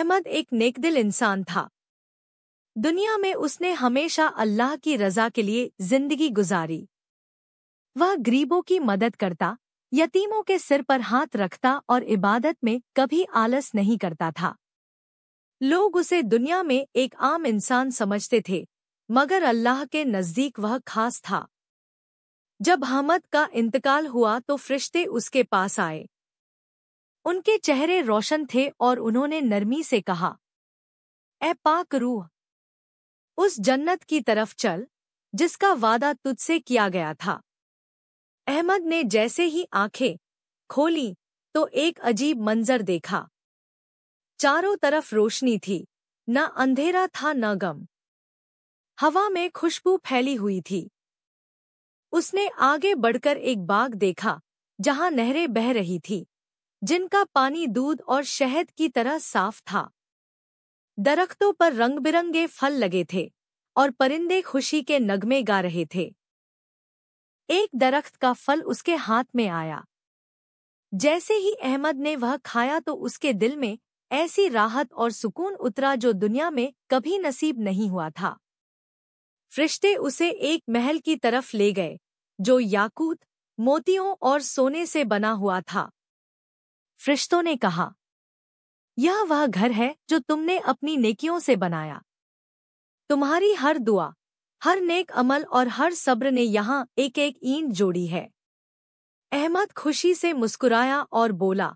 अहमद एक नेकदिल इंसान था। दुनिया में उसने हमेशा अल्लाह की रज़ा के लिए जिंदगी गुजारी। वह गरीबों की मदद करता, यतीमों के सिर पर हाथ रखता और इबादत में कभी आलस नहीं करता था। लोग उसे दुनिया में एक आम इंसान समझते थे, मगर अल्लाह के नज़दीक वह खास था। जब अहमद का इंतकाल हुआ तो फरिश्ते उसके पास आए। उनके चेहरे रोशन थे और उन्होंने नरमी से कहा, ए पाक रूह, उस जन्नत की तरफ चल जिसका वादा तुझसे किया गया था। अहमद ने जैसे ही आंखें खोली तो एक अजीब मंजर देखा। चारों तरफ रोशनी थी, न अंधेरा था न गम। हवा में खुशबू फैली हुई थी। उसने आगे बढ़कर एक बाग देखा जहां नहरें बह रही थी, जिनका पानी दूध और शहद की तरह साफ था। दरख्तों पर रंग-बिरंगे फल लगे थे और परिंदे खुशी के नगमे गा रहे थे। एक दरख्त का फल उसके हाथ में आया। जैसे ही अहमद ने वह खाया तो उसके दिल में ऐसी राहत और सुकून उतरा जो दुनिया में कभी नसीब नहीं हुआ था। फरिश्ते उसे एक महल की तरफ ले गए जो याकूत, मोतियों और सोने से बना हुआ था। फरिश्तों ने कहा, यह वह घर है जो तुमने अपनी नेकियों से बनाया। तुम्हारी हर दुआ, हर नेक अमल और हर सब्र ने यहाँ एक एक ईंट जोड़ी है। अहमद खुशी से मुस्कुराया और बोला,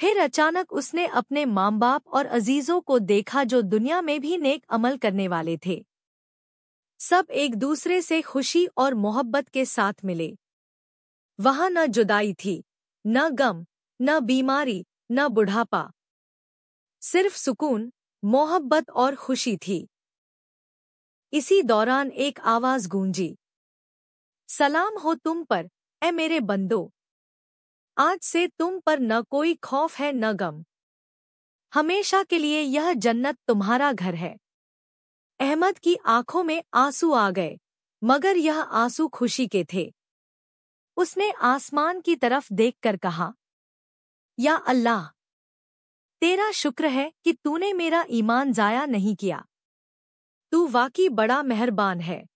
फिर अचानक उसने अपने माँ बाप और अजीजों को देखा जो दुनिया में भी नेक अमल करने वाले थे। सब एक दूसरे से खुशी और मोहब्बत के साथ मिले। वहाँ न जुदाई थी, न गम, न बीमारी, न बुढ़ापा। सिर्फ सुकून, मोहब्बत और खुशी थी। इसी दौरान एक आवाज गूंजी, सलाम हो तुम पर, ए मेरे बंदो। आज से तुम पर न कोई खौफ है न गम। हमेशा के लिए यह जन्नत तुम्हारा घर है। अहमद की आंखों में आंसू आ गए, मगर यह आंसू खुशी के थे। उसने आसमान की तरफ देखकर कहा, या अल्लाह, तेरा शुक्र है कि तूने मेरा ईमान जाया नहीं किया। तू वाकई बड़ा मेहरबान है।